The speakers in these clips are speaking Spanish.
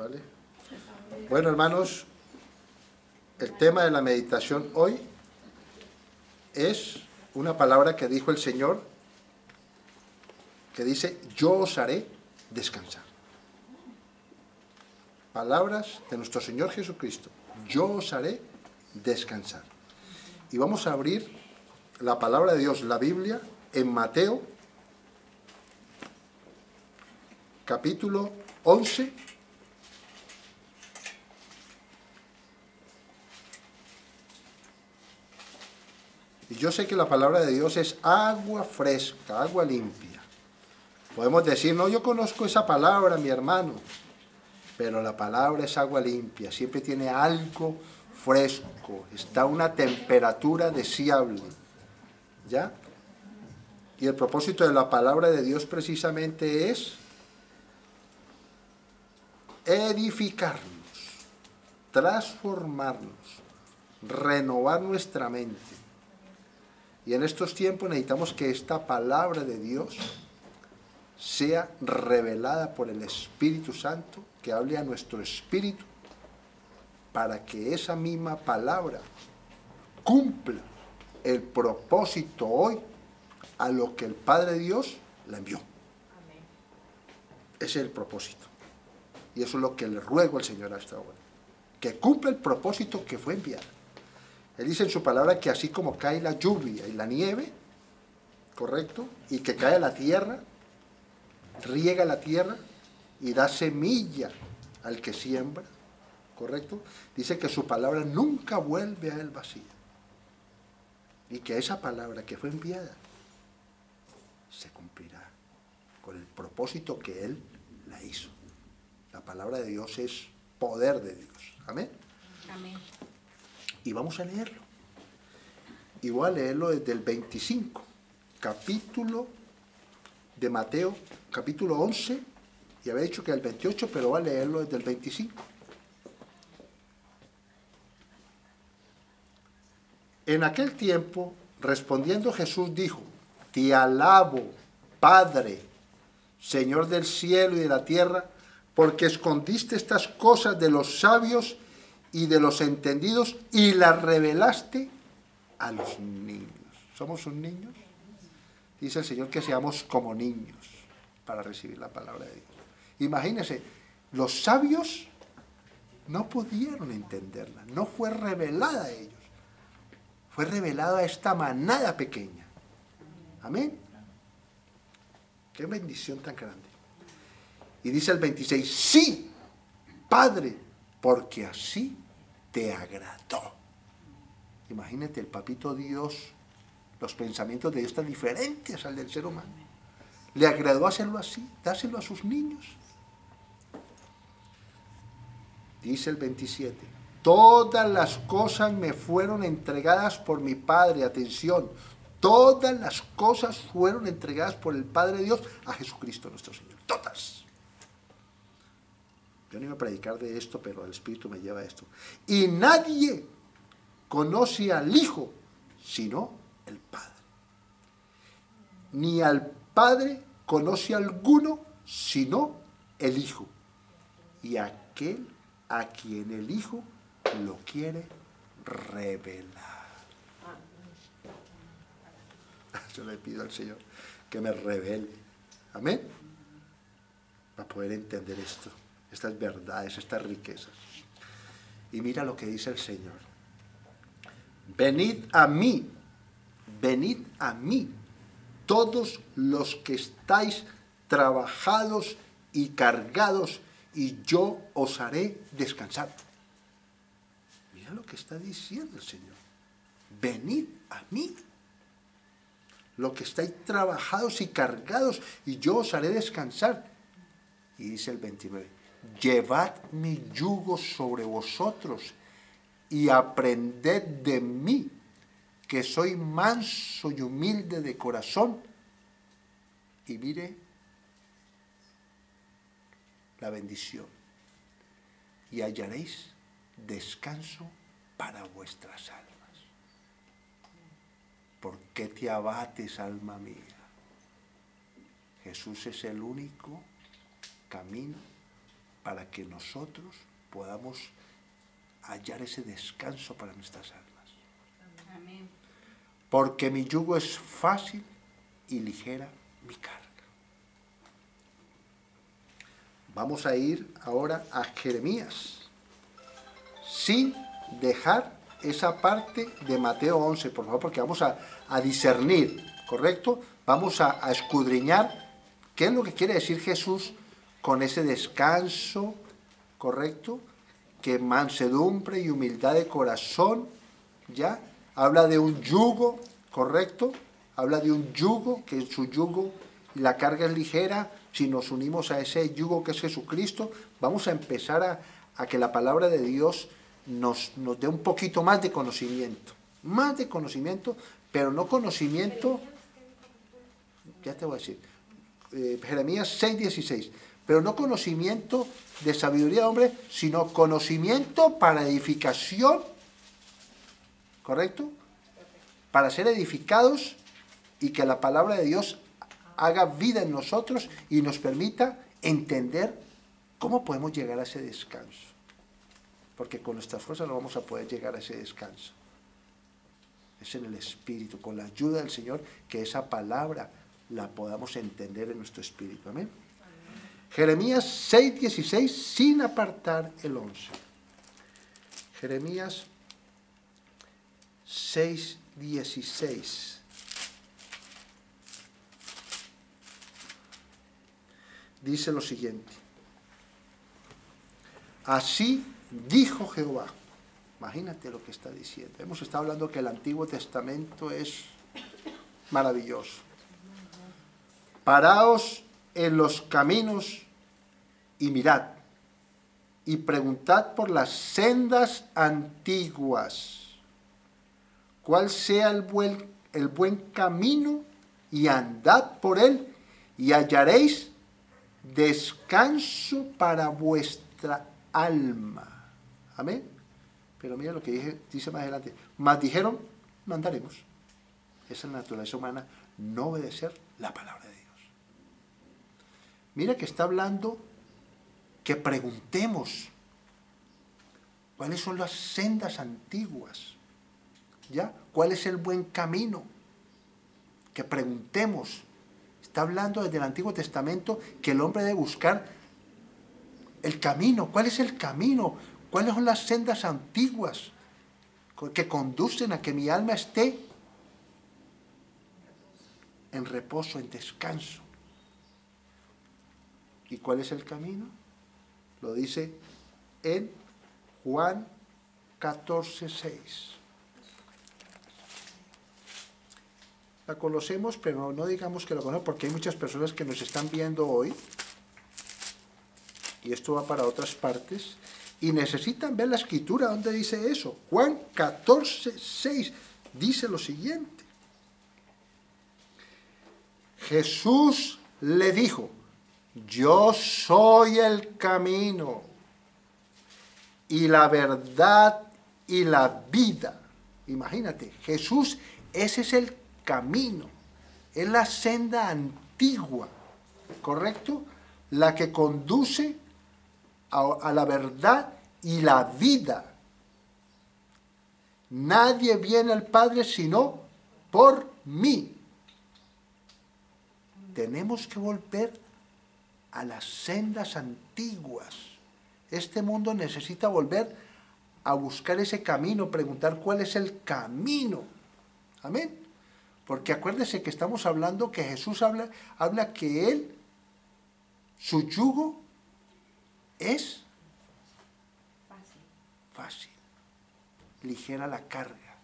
¿vale? Bueno, hermanos, el tema de la meditación hoy es una palabra que dijo el Señor, que dice, yo os haré descansar. Palabras de nuestro Señor Jesucristo, yo os haré descansar. Y vamos a abrir la palabra de Dios, la Biblia, en Mateo, capítulo 11. Y yo sé que la palabra de Dios es agua fresca, agua limpia. Podemos decir, no, yo conozco esa palabra, mi hermano, pero la palabra es agua limpia, siempre tiene algo fresco, está a una temperatura deseable, ¿ya? Y el propósito de la palabra de Dios precisamente es edificarnos, transformarnos, renovar nuestra mente. Y en estos tiempos necesitamos que esta palabra de Dios sea revelada por el Espíritu Santo, que hable a nuestro espíritu, para que esa misma palabra cumpla el propósito hoy a lo que el Padre Dios la envió. Amén. Ese es el propósito. Y eso es lo que le ruego al Señor hasta ahora, que cumpla el propósito que fue enviado. Él dice en su palabra que así como cae la lluvia y la nieve, ¿correcto? Y que cae a la tierra, riega la tierra y da semilla al que siembra, ¿correcto? Dice que su palabra nunca vuelve a él vacía. Y que esa palabra que fue enviada se cumplirá con el propósito que él la hizo. La palabra de Dios es poder de Dios. Amén. Amén. Y vamos a leerlo. Y voy a leerlo desde el 25, capítulo de Mateo, capítulo 11, y había dicho que el 28, pero voy a leerlo desde el 25. En aquel tiempo, respondiendo Jesús dijo, te alabo, Padre, Señor del cielo y de la tierra, porque escondiste estas cosas de los sabios y de los entendidos y las revelaste a los niños. ¿Somos un niños? Dice el Señor que seamos como niños para recibir la palabra de Dios. Imagínense, los sabios no pudieron entenderla, no fue revelada a ellos, fue revelada a esta manada pequeña. Amén. Qué bendición tan grande. Y dice el 26, sí, Padre, porque así te agradó. Imagínate, el papito Dios, los pensamientos de Dios están diferentes al del ser humano. Le agradó hacerlo así, dáselo a sus niños. Dice el 27, todas las cosas me fueron entregadas por mi Padre, atención, todas las cosas fueron entregadas por el Padre de Dios a Jesucristo nuestro Señor, todas. Yo no iba a predicar de esto, pero el Espíritu me lleva a esto. Y nadie conoce al Hijo, sino el Padre. Ni al Padre conoce alguno, sino el Hijo. Y aquel a quien el Hijo lo quiere revelar. Yo le pido al Señor que me revele. Amén. Para poder entender esto. Estas verdades, estas riquezas. Y mira lo que dice el Señor. Venid a mí, todos los que estáis trabajados y cargados, y yo os haré descansar. Mira lo que está diciendo el Señor. Venid a mí, los que estáis trabajados y cargados, y yo os haré descansar. Y dice el 29. Llevad mi yugo sobre vosotros y aprended de mí, que soy manso y humilde de corazón. Y mire la bendición. Y hallaréis descanso para vuestras almas. ¿Por qué te abates, alma mía? Jesús es el único camino, para que nosotros podamos hallar ese descanso para nuestras almas. Amén. Porque mi yugo es fácil y ligera mi carga. Vamos a ir ahora a Jeremías, sin dejar esa parte de Mateo 11, por favor, porque vamos a discernir, ¿correcto? Vamos a escudriñar qué es lo que quiere decir Jesús con ese descanso, ¿correcto? Que mansedumbre y humildad de corazón, ¿ya? Habla de un yugo, ¿correcto? Habla de un yugo, que su yugo y la carga es ligera. Si nos unimos a ese yugo que es Jesucristo, vamos a empezar a que la palabra de Dios nos dé un poquito más de conocimiento, pero no conocimiento, ya te voy a decir, Jeremías 6:16, pero no conocimiento de sabiduría de hombre, sino conocimiento para edificación, ¿correcto? Para ser edificados y que la palabra de Dios haga vida en nosotros y nos permita entender cómo podemos llegar a ese descanso. Porque con nuestras fuerzas no vamos a poder llegar a ese descanso. Es en el Espíritu, con la ayuda del Señor, que esa palabra la podamos entender en nuestro espíritu. Amén. Jeremías 6:16, sin apartar el 11. Jeremías 6:16. Dice lo siguiente: así dijo Jehová. Imagínate lo que está diciendo. Hemos estado hablando que el Antiguo Testamento es maravilloso. Paraos en los caminos y mirad, y preguntad por las sendas antiguas, cuál sea el buen camino, y andad por él, y hallaréis descanso para vuestra alma. Amén. Pero mira lo que dice más adelante: mas dijeron, no andaremos. Esa es la naturaleza humana, no obedecer la palabra de Dios. Mira que está hablando que preguntemos cuáles son las sendas antiguas, ¿ya? ¿Cuál es el buen camino? Que preguntemos. Está hablando desde el Antiguo Testamento que el hombre debe buscar el camino. ¿Cuál es el camino? ¿Cuáles son las sendas antiguas que conducen a que mi alma esté en reposo, en descanso? ¿Y cuál es el camino? Lo dice en Juan 14:6. La conocemos, pero no digamos que la conocemos, porque hay muchas personas que nos están viendo hoy, y esto va para otras partes, y necesitan ver la escritura donde dice eso. Juan 14:6 dice lo siguiente: Jesús le dijo, yo soy el camino y la verdad y la vida. Imagínate, Jesús, ese es el camino, es la senda antigua, ¿correcto? La que conduce a la verdad y la vida. Nadie viene al Padre sino por mí. Tenemos que volver a las sendas antiguas. Este mundo necesita volver a buscar ese camino, preguntar cuál es el camino. Amén. Porque acuérdese que estamos hablando que Jesús habla que Él, su yugo es fácil, ligera la carga.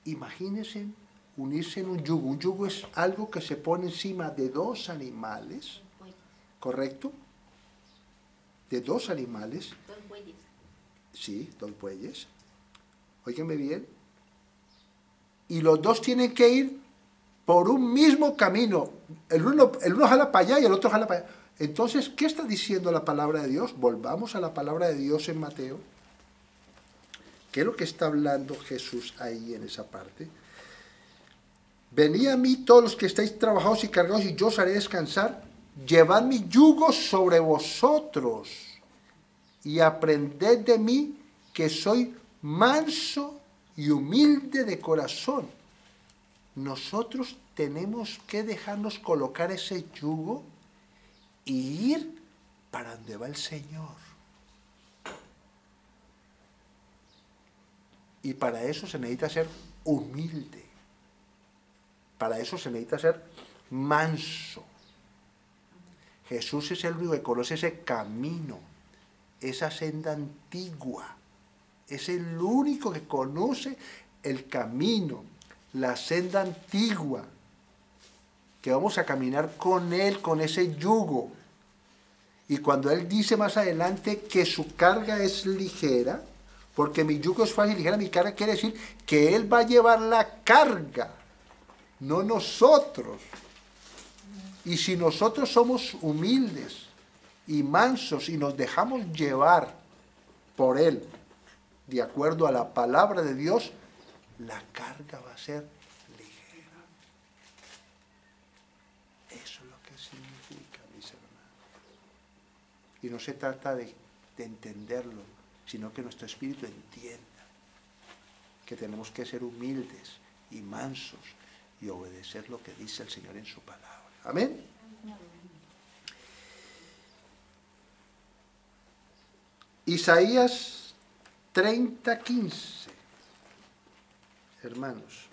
Imagínense unirse en un yugo. Un yugo es algo que se pone encima de dos animales, ¿correcto? De dos animales. Dos bueyes. Sí, dos bueyes. Óiganme bien. Y los dos tienen que ir por un mismo camino. El uno jala para allá y el otro jala para allá. Entonces, ¿qué está diciendo la palabra de Dios? Volvamos a la palabra de Dios en Mateo. ¿Qué es lo que está hablando Jesús ahí en esa parte? Venid a mí todos los que estáis trabajados y cargados, y yo os haré descansar. llevad mi yugo sobre vosotros y aprended de mí, que soy manso y humilde de corazón. Nosotros tenemos que dejarnos colocar ese yugo y ir para donde va el Señor. Y para eso se necesita ser humilde. Para eso se necesita ser manso. Jesús es el único que conoce ese camino, esa senda antigua. Es el único que conoce el camino, la senda antigua, que vamos a caminar con Él, con ese yugo. Y cuando Él dice más adelante que su carga es ligera, porque mi yugo es fácil y ligera, mi carga quiere decir que Él va a llevar la carga, no nosotros. Y si nosotros somos humildes y mansos y nos dejamos llevar por Él, de acuerdo a la palabra de Dios, la carga va a ser ligera. Eso es lo que significa, mis hermanos. Y no se trata de entenderlo, sino que nuestro espíritu entienda que tenemos que ser humildes y mansos y obedecer lo que dice el Señor en su palabra. Amén. Isaías 30:15. Hermanos.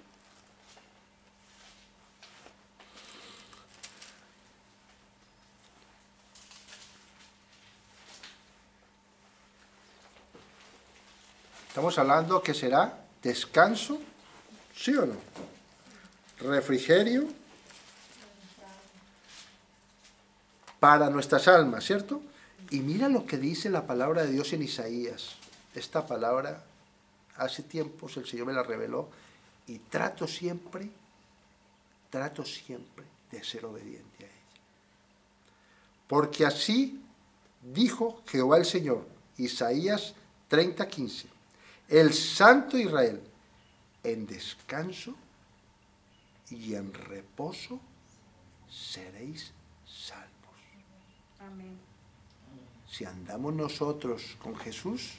Estamos hablando que será descanso, ¿sí o no? Refrigerio para nuestras almas, ¿cierto? Y mira lo que dice la palabra de Dios en Isaías. Esta palabra, hace tiempos el Señor me la reveló y trato siempre de ser obediente a ella. Porque así dijo Jehová el Señor, Isaías 30:15, el Santo Israel, en descanso y en reposo seréis salvos. Amén. Si andamos nosotros con Jesús,